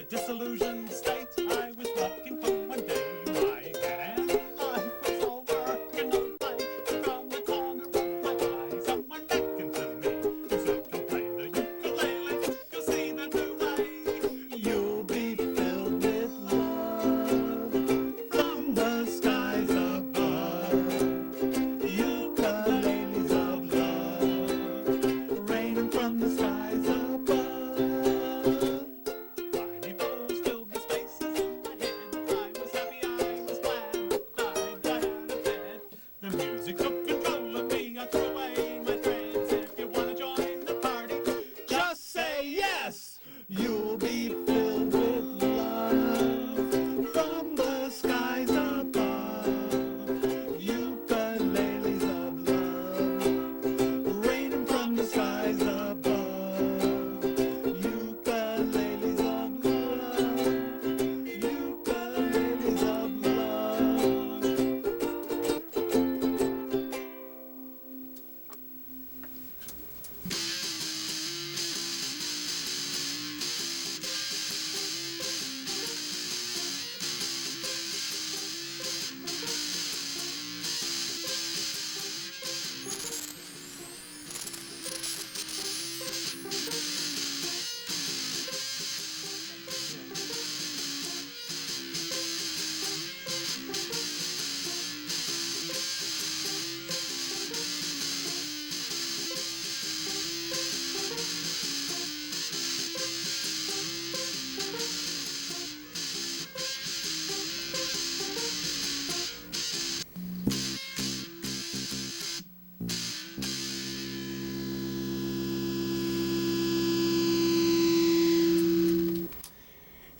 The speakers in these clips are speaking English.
disillusioned state. I was walking home one day, my head and life was all work and no play. From the corner of my eye, someone beckoned to me and said, "Come play the ukulele, you'll see the new way. You'll be filled with love from the skies above. Ukuleles of love, raining from the skies above." Tiny bowls filled the spaces in my head. I was happy, I was glad, I got out of bed. The music took control of me. I threw away my threads. If you wanna join the party, just say yes. You'll be filled with love from the skies above. Ukuleles of love, raining from the skies above. Ukuleles of love, ukuleles of love.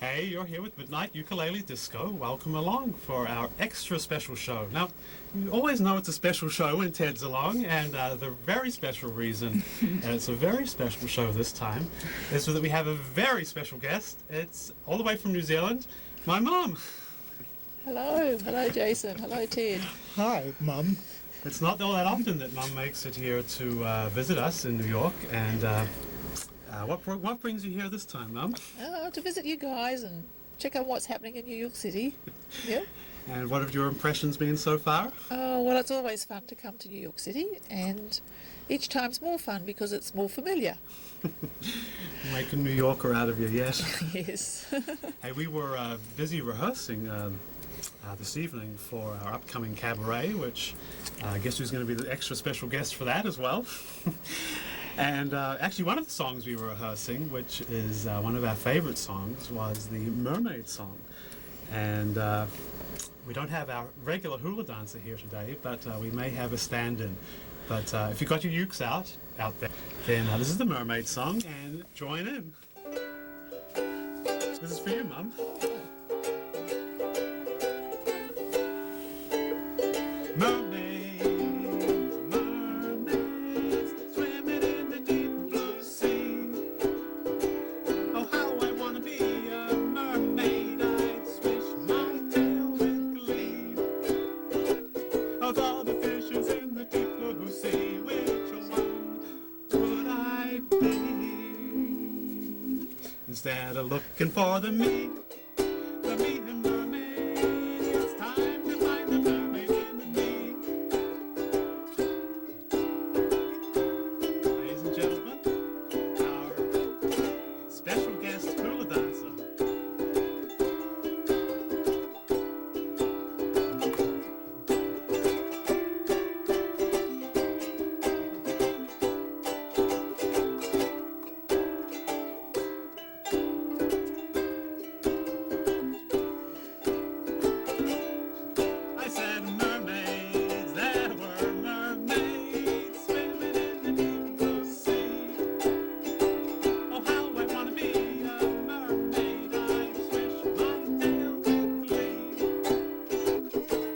Hey, you're here with Midnight Ukulele Disco. Welcome along for our extra special show. Now, you always know it's a special show when Ted's along, and the very special reason, and it's a very special show this time, is that we have a very special guest. It's all the way from New Zealand, my mum. Hello, hello Jason, hello Ted. Hi, Mum. It's not all that often that Mum makes it here to visit us in New York, and what brings you here this time, Mum? To visit you guys and check out what's happening in New York City. Yep. And what have your impressions been so far? Oh, well, it's always fun to come to New York City, and each time's more fun because it's more familiar. Make a New Yorker out of you, yes. Yes. Hey, we were busy rehearsing this evening for our upcoming cabaret, which I guess who's going to be the extra special guest for that as well. And actually one of the songs we were rehearsing, which is one of our favorite songs, was the Mermaid song. And we don't have our regular hula dancer here today, but we may have a stand-in. But if you've got your ukes out there, then this is the Mermaid song, and join in. This is for you, Mum. Mermaids, mermaids, swimming in the deep blue sea. Oh, how I want to be a mermaid. I'd swish my tail with glee. Of all the fishes in the deep blue sea, which one would I be? Instead of looking for the me and mermaid, it's time to find the mermaid in me. Ladies and gentlemen, our special guest hula dancer. I said mermaids, there were mermaids swimming in the deep blue sea. Oh, how I want to be a mermaid. I'd swish my tail with glee.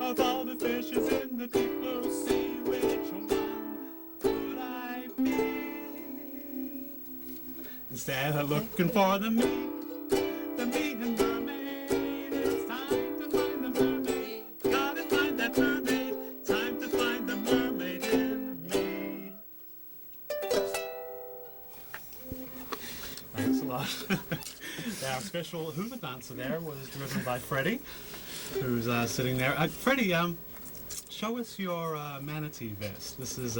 Of all the fishes in the deep blue sea, which one would I be? Instead of looking for the me and mermaid, it's time to find the mermaid. Gotta find that mermaid. Time to find the mermaid in me. Thanks a lot. Our special hula dancer there was driven by Freddie, who's sitting there. Freddie, show us your manatee vest. This is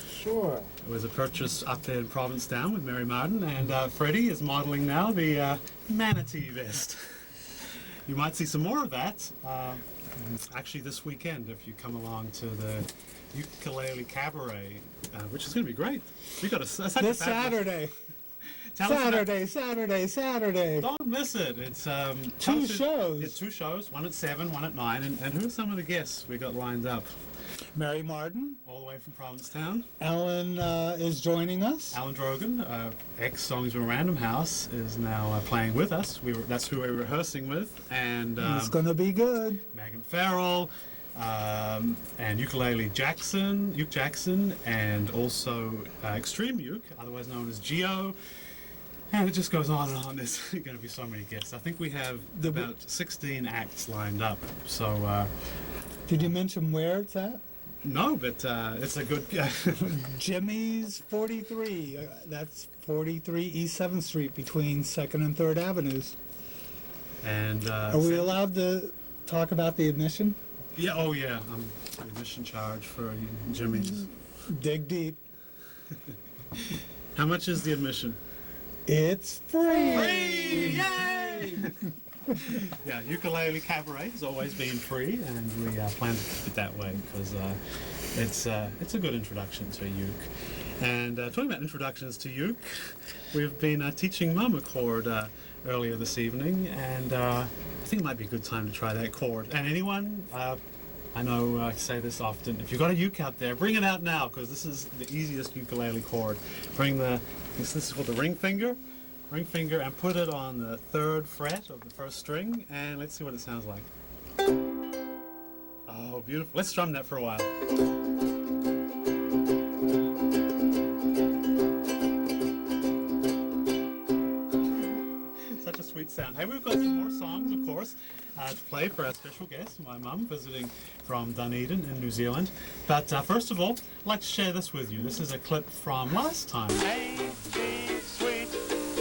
Sure. it was a purchase up in Provincetown with Mary Martin, and Freddie is modeling now the manatee vest. You might see some more of that actually this weekend if you come along to the Ukulele Cabaret, which is going to be great. We got such a This fabulous- Saturday. Tell us about- Saturday. Don't miss it. It's Two shows. It's 2 shows, one at 7, one at 9, and who are some of the guests we got lined up? Mary Martin. All the way from Provincetown. Ellen is joining us. Alan Drogan, ex-Songs from Random House, is now playing with us. That's who we were rehearsing with, and It's going to be good. Megan Farrell, and Uke Jackson, and also Extreme Uke, otherwise known as Geo. And it just goes on and on. There's going to be so many guests. I think we have about 16 acts lined up. So, Did you mention where it's at? no, but it's a good. Jimmy's 43. That's 43 East 7th Street between 2nd and 3rd Avenues. And Are we allowed to talk about the admission? yeah, oh yeah, admission charge for Jimmy's. Dig deep. How much is the admission? It's free. Free! Yay! Yeah, Ukulele Cabaret has always been free, and we plan to keep it that way because it's a good introduction to uke. And talking about introductions to uke, we've been teaching Mum a chord earlier this evening, and I think it might be a good time to try that chord. And anyone, I know I say this often, if you've got a uke out there, bring it out now because this is the easiest ukulele chord. This is called the ring finger, and put it on the 3rd fret of the 1st string, and let's see what it sounds like. Oh, beautiful. Let's strum that for a while. Such a sweet sound. Hey, we've got some more songs, of course, to play for our special guest, my mum, visiting from Dunedin in New Zealand. But first of all, I'd like to share this with you. This is a clip from last time. Ain't she sweet?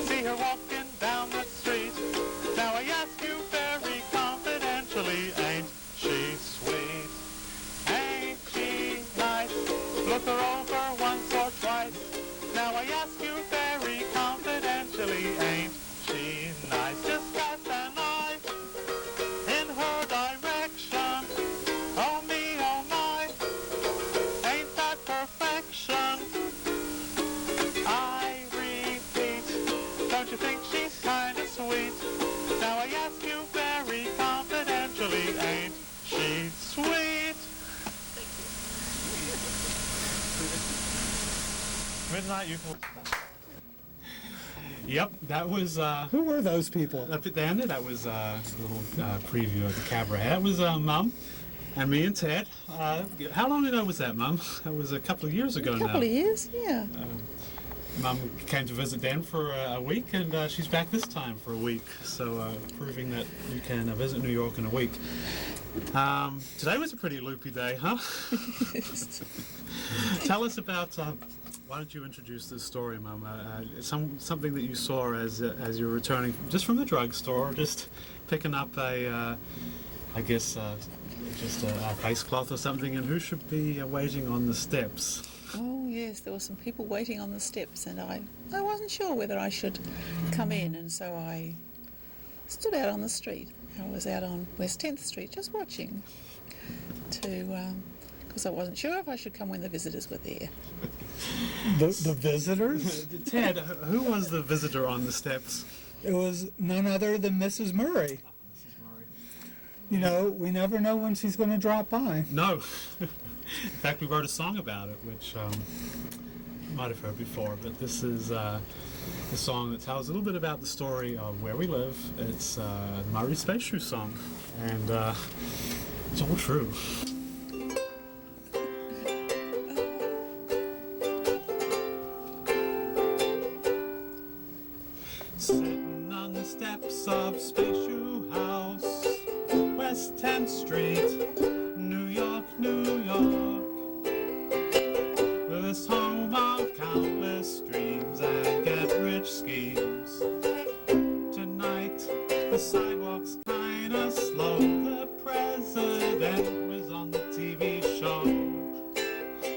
See her walking down the street. Now I ask you very confidentially, ain't she sweet? Ain't she nice? Look her over once or twice. Now I ask you very confidentially, ain't she nice? Just cast an eye in her direction. Oh me, oh my, ain't that perfection? I repeat, don't you think she's kinda sweet? Now I ask you very confidentially, ain't she sweet? Midnight, you can... Yep, that was Who were those people? up at the end. That was a little preview of the cabaret. That was Mum and me and Ted. How long ago was that, Mum? That was a couple of years ago A now. couple of years, yeah. Mum came to visit Dan for a week, and she's back this time for a week. So proving that you can visit New York in a week. Today was a pretty loopy day, huh? Tell us about. Why don't you introduce this story, Mum? Something that you saw as you're returning just from the drugstore, just picking up a, I guess, just a face cloth or something, and who should be waiting on the steps? Oh yes, there were some people waiting on the steps, and I wasn't sure whether I should come in, and so I stood out on the street. I was out on West 10th Street just watching, because I wasn't sure if I should come when the visitors were there. The visitors? Ted, who was the visitor on the steps? It was none other than Mrs. Murray. Mrs. Murray. You know, we never know when she's going to drop by. No. In fact, we wrote a song about it, which you might have heard before, but this is a song that tells a little bit about the story of where we live. It's Murray Space Shoe song, and it's all true. Sitting on the steps of Space Shoe House, West 10th Street, New York, New York. This home of countless dreams and get-rich schemes. To The sidewalk's kinda slow. The president was on the TV show.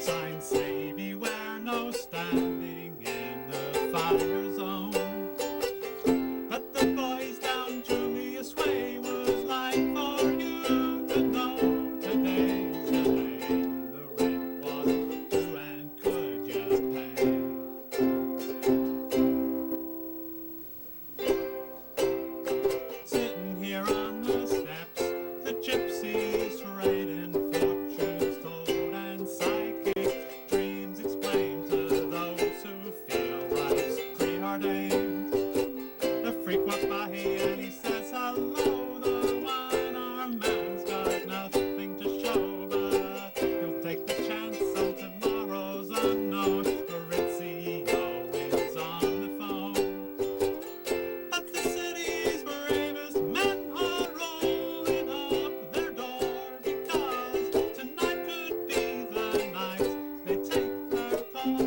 Signs say beware, no standing in the fire zone. But the boys down Julius Way would like for you to know today's the day the rent was due and could you pay? Sitting here on the steps, the gypsies trading fortunes told and psychic dreams explained to those who feel life's preordained. The freak walks by and he says hello. The one-armed man's got nothing to show, but he'll take the chance on tomorrow's unknown. The rich CEO is on the phone. But the city's bravest men are rolling up their door, because tonight could be the night they take their call.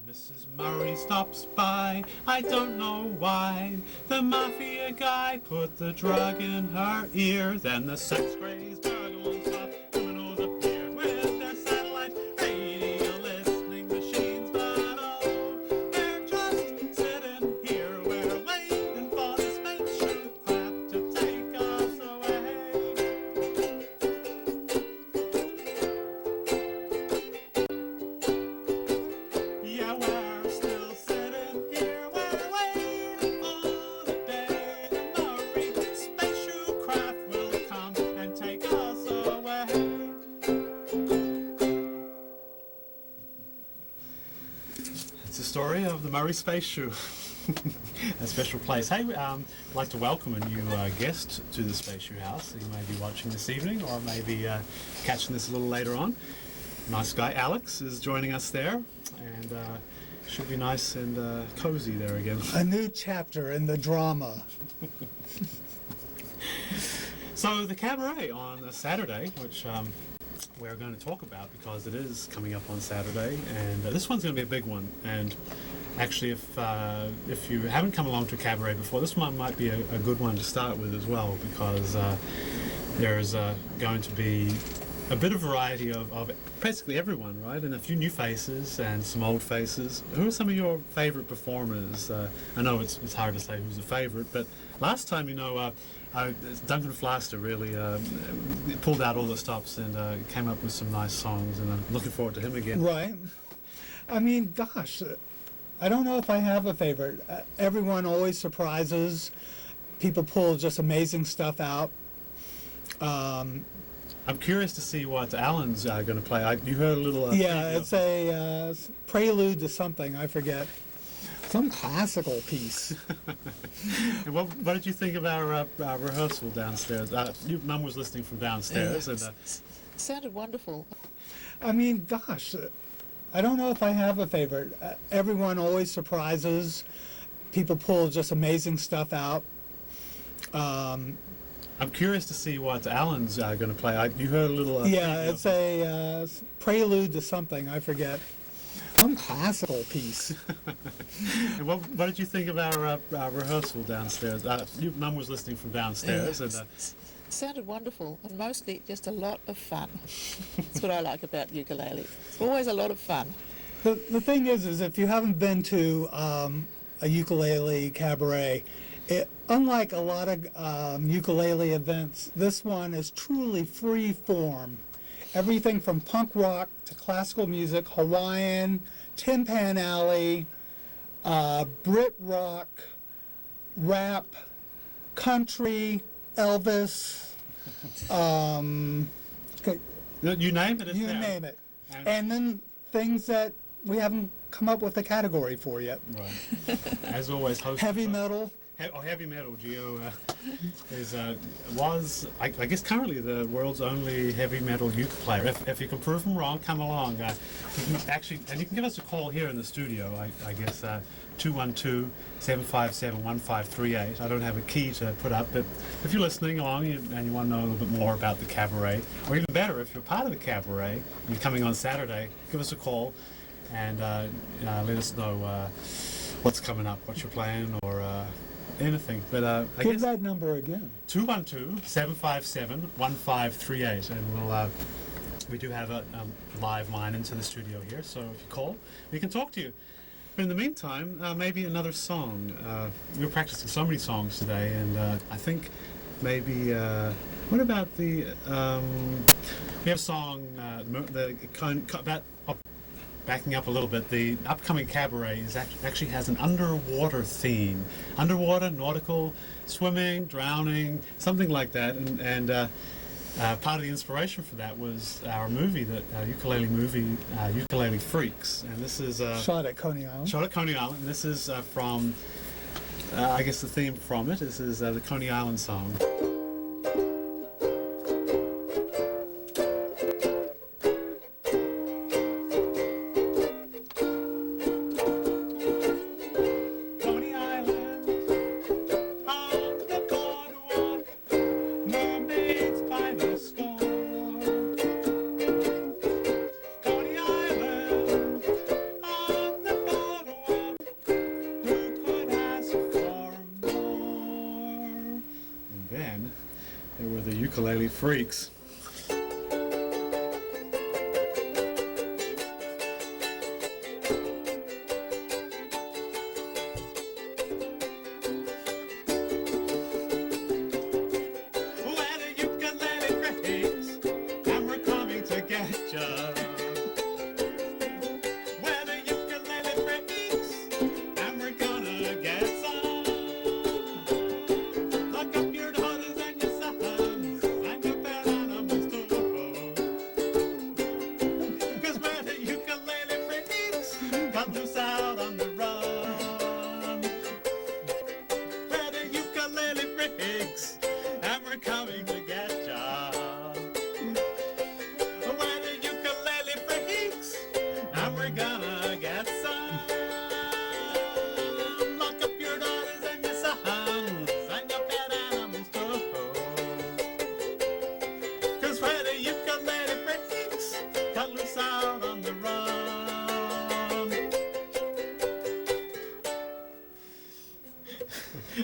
Mrs. Murray stops by, I don't know why. The mafia guy put the drug in her ear. Then the sex-crazed burglars off, criminals appeared with their satellite radio listening machines. But oh, they're just sitting here, we're waiting for the spaceship craft to take us away. Yeah, we're still sitting here, we're waiting for the day the Murray spaceship craft will come and take us away. It's the story of the Murray spaceship. A special place. Hey, I'd like to welcome a new guest to the Spaceship House. You may be watching this evening or maybe catching this a little later on. Nice guy Alex is joining us there, and should be nice and cozy there again. A new chapter in the drama. So the cabaret on a Saturday, which we're going to talk about because it is coming up on Saturday, and this one's going to be a big one. And actually, if you haven't come along to a cabaret before, this one might be a good one to start with as well, because there's going to be a bit of variety of basically everyone, right? And a few new faces and some old faces. Who are some of your favorite performers? I know it's hard to say who's a favorite, but last time, Duncan Flaster really pulled out all the stops and came up with some nice songs, and I'm looking forward to him again. Right. I mean, gosh, I don't know if I have a favorite. Everyone always surprises. People pull just amazing stuff out. I'm curious to see what Alan's going to play. You heard a little... Yeah, preview it's a prelude to something, I forget. Some classical piece. And what did you think of our rehearsal downstairs? Your mum was listening from downstairs. Yeah, sounded wonderful. I mean, gosh, I don't know if I have a favorite. Everyone always surprises. People pull just amazing stuff out. I'm curious to see what Alan's going to play. You heard a little... Yeah, preview it's a prelude to something, I forget. Some classical piece. And what did you think of our rehearsal downstairs? Your mum was listening from downstairs. Yeah, And sounded wonderful, and mostly just a lot of fun. That's what I like about ukulele. It's always a lot of fun. The thing is if you haven't been to a ukulele cabaret, unlike a lot of ukulele events, this one is truly free form. Everything from punk rock to classical music, Hawaiian, Tin Pan Alley, Brit rock, rap, country, Elvis, you name it, it's you there. name it. And then things that we haven't come up with a category for yet. Right. As always, hosted Heavy by- metal. Heavy metal. Gio was, I guess, currently the world's only heavy metal uke player. If you can prove them wrong, come along. You can actually, and you can give us a call here in the studio. I guess 212-757-1538. I don't have a key to put up, but if you're listening along and you want to know a little bit more about the cabaret, or even better, if you're part of the cabaret and you're coming on Saturday, give us a call and let us know what's coming up, what you're playing, or anything. But I Give guess that number again. 212-757-1538, and we do have a live line into the studio here, so if you call, we can talk to you. But in the meantime, maybe another song. We were practicing so many songs today, and I think maybe, what about the, we have a song, backing up a little bit, the upcoming cabaret actually has an underwater theme. Underwater, nautical, swimming, drowning, something like that, and part of the inspiration for that was our movie, ukulele movie, Ukulele Freaks, and this is Shot at Coney Island. shot at Coney Island. And this is from, I guess the theme from it. This is the Coney Island song. Coney Island, on the boardwalk, mermaids by the score. Coney Island, on the boardwalk, who could ask for more? And then there were the Ukulele Freaks. Where the ukulele freaks, and we're coming to get ya. Where the ukulele freaks, and we're gonna get some. Lock up your daughters and your sons, and your pet animals too. 'Cause where the ukulele freaks, got loose out on the run. Where the ukulele freaks, and we're coming to get ya. Where the ukulele freaks, and we're gonna get some. Lock up your daughters and your sons, and your pet animals too. 'Cause where the ukulele freaks, got loose out on the run.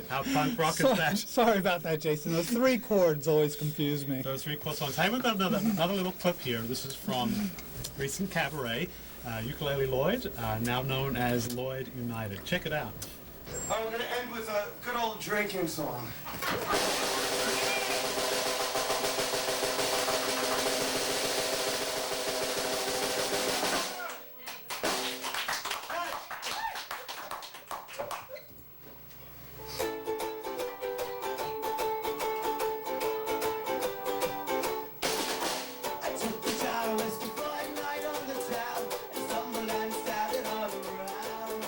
How punk rock is that? Sorry about that, Jason. Those three chords always confuse me. Those three chord songs. Hey, we've got another little clip here. This is from recent cabaret, Ukulele Lloyd, now known as Lloyd United. Check it out. I'm going to end with a good old drinking song. I took the jar of whiskey for a night on the town and stumbled and started all around.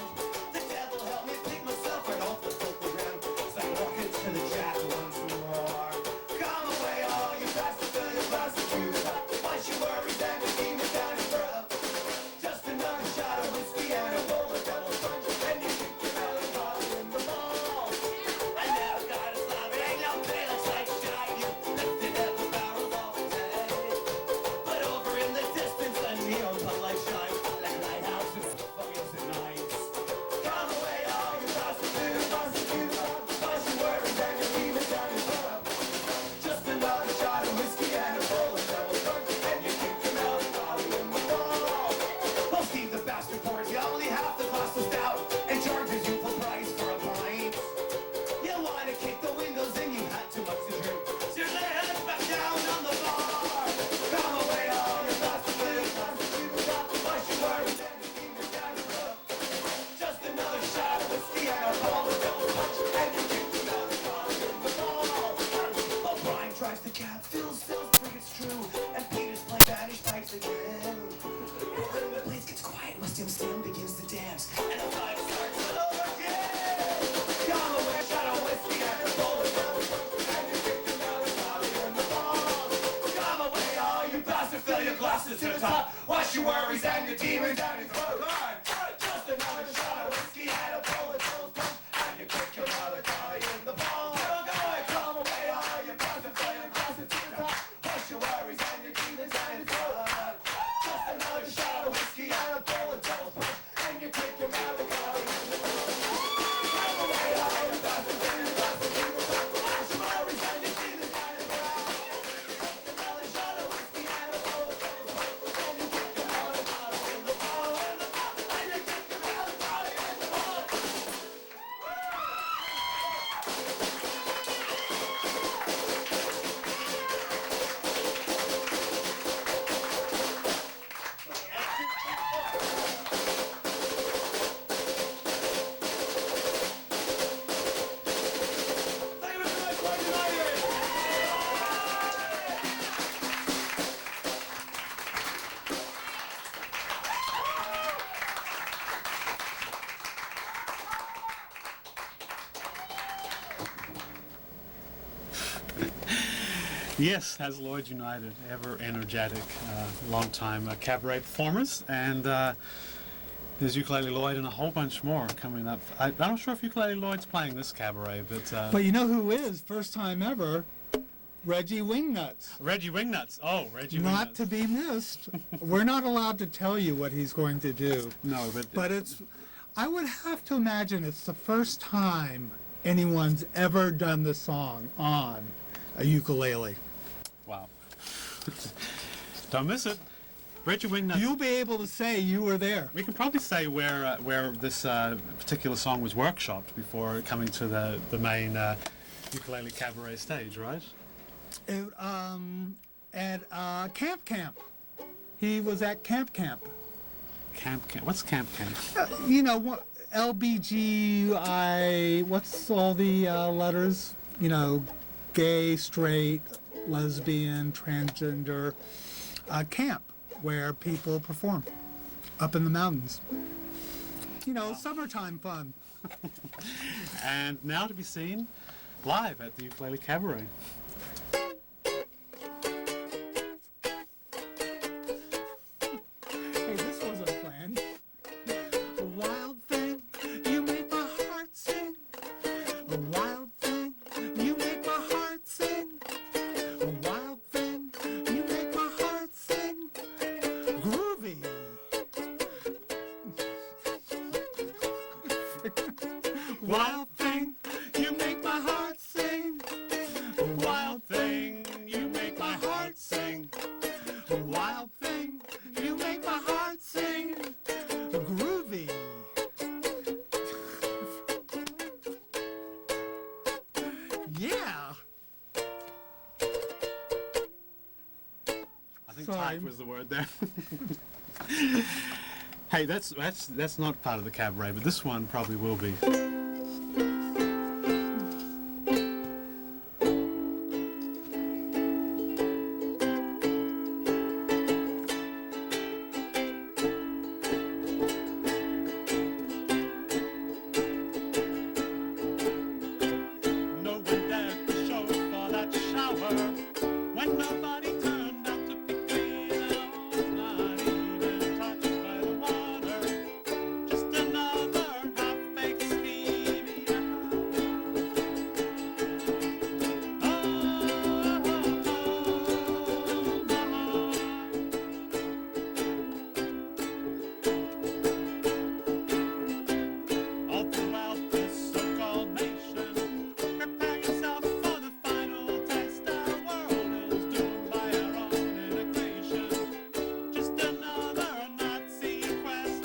The devil helped me pick myself right off the filthy ground. So I walk into the jack once more. Come away, all you bastard, fill your glass of juice. Once you worry, then you keep me down your throat. Just another shot of whiskey and a bowl of devil's punch, and you kick your melancholy in the balls. I never got a slab, it ain't no payless like shot. You lifted at the barrels all day. But over in the distance, a neon light shines like lighthouses in the fires at night. Come away, all you prostitutes, cause you worry, then you leave it down your throat. Just another shot of whiskey and a bowl of devil's punch, and you keep your melancholy in the ball. Well, Steve the bastard pours you only half the glass of stout and charges you full price for a pint. You wanna kick the windows in, you had too much to drink. So you lay your head back down on the bar. Come away, all your bastard things, cause you worry, then you keep it down your throat. Just another shot of whiskey and a bowl of devil's punch, and you keep your melancholy in the ball. Well, Brian drives the cab, Phil sells pretty it's true, and Peter's playing Spanish pipes again. When the place gets quiet, West Ham Stan begins to dance, and the vibe starts all over again. Come away, shot of whiskey and a bowl of devil's punch, and you keep your melancholy in the ball. Come away, all you bastards, fill your glasses to the top. Wash your worries and your demons down your throat. Just another shot of whiskey and a bowl of devil's punch, and you kick your melancholy in the ball. Come away, all you bastards, fill your glasses to the top. Wash your worries and your demons down your throat. Just another shot of whiskey and a bowl of devil's punch, and you kick your melancholy in the ball. Yes, has Lloyd's United, ever energetic, long-time cabaret performers, and there's Ukulele Lloyd and a whole bunch more coming up. I'm not sure if Ukulele Lloyd's playing this cabaret, But you know who is? First time ever, Reggie Wingnuts. Reggie Wingnuts. Oh, Reggie Not Wingnuts. to be missed. We're not allowed to tell you what he's going to do. No, But I would have to imagine it's the first time anyone's ever done the song on a ukulele. wow. Don't miss it. Reggie Wingnuts. You'll be able to say you were there. We can probably say where this particular song was workshopped before coming to the main ukulele cabaret stage, right? At Camp. He was at Camp. Camp. What's Camp? You know what? LBGI. What's all the letters? You know, gay, straight, lesbian, transgender. Camp, where people perform up in the mountains. You know, summertime fun. And now to be seen live at the Ukulele Cabaret. Hey, this wasn't planned. A wild thing, you make my heart sing. A wild thing, you make my heart sing. A wild thing, you make my heart sing. Groovy. Wild thing, you make my heart sing. A wild thing, you make my heart sing. A wild thing, you make my heart sing. Groovy. Yeah. I think Sorry. tight was the word there. Hey, that's not part of the cabaret, but this one probably will be. No one dared to show for that shower when nobody turned out to be clean at all, not even touched by the water. Just another half-baked scheme. All throughout this so-called nation, prepare yourself for the final test. Our world is doomed by our own integration. Just another Nazi quest.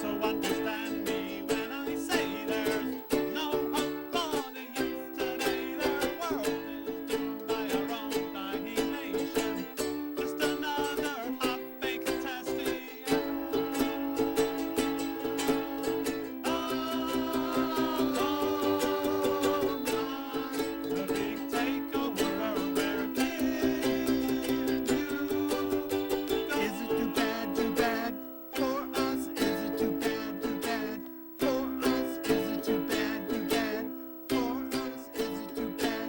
So understand me when I say there's no hope for the youth today. Their world is doomed by our own annihilation. Just another half-baked test. The big takeover we're giving you. Is it too bad for us? Is it too bad for us? Is it too bad for us? Is it too bad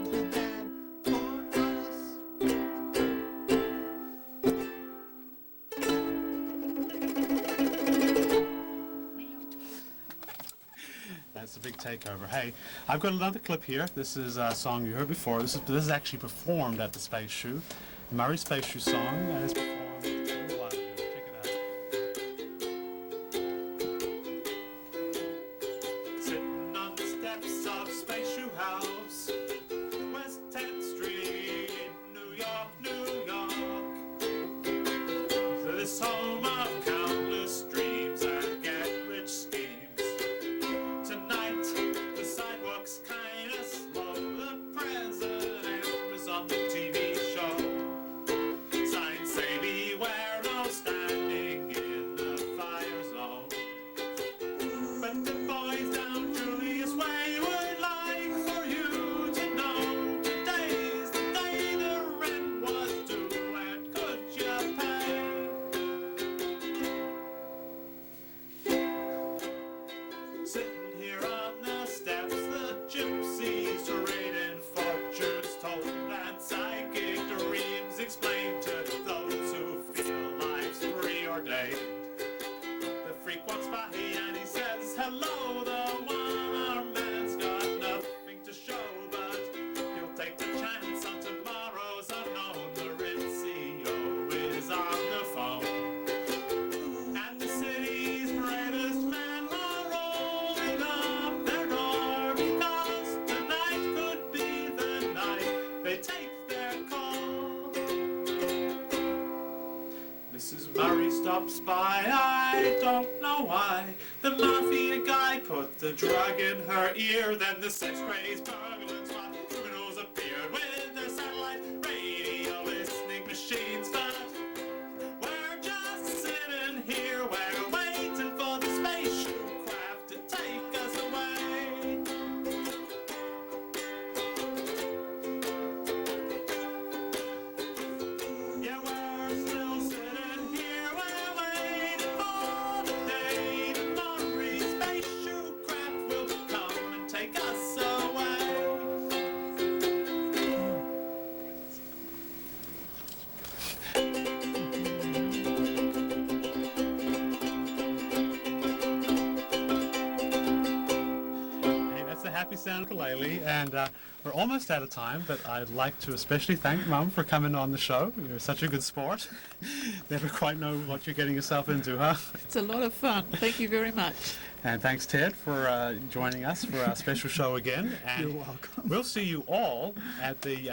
for us? That's a big takeover. Hey, I've got another clip here. This is a song you heard before. This is actually performed at the Space Shoe. Murray Space Shoe song is performed a little while ago. Check it out. Sitting on the steps of Space Shoe House, West 10th Street, New York, New York. So this home of countless dreams and get-rich schemes. Tonight, the sidewalk's kinda slow. The president was on the TV show. Signs don't know why. The mafia guy put the drug in her ear, then the sex-crazed burglar squad criminals appeared with their satellite radio listening machines. But we're just sitting here, we're waiting for the spaceship craft to take us away. Yeah, we're still sitting here, we're waiting for the day the Murray spaceship craft will come and take us away. Hey, that's the happy sound ukulele, and we're almost out of time, but I'd like to especially thank Mum for coming on the show. You're such a good sport. Never quite know what you're getting yourself into, huh? It's a lot of fun. Thank you very much. And thanks, Ted, for joining us for our special show again. And You're welcome. we'll see you all at the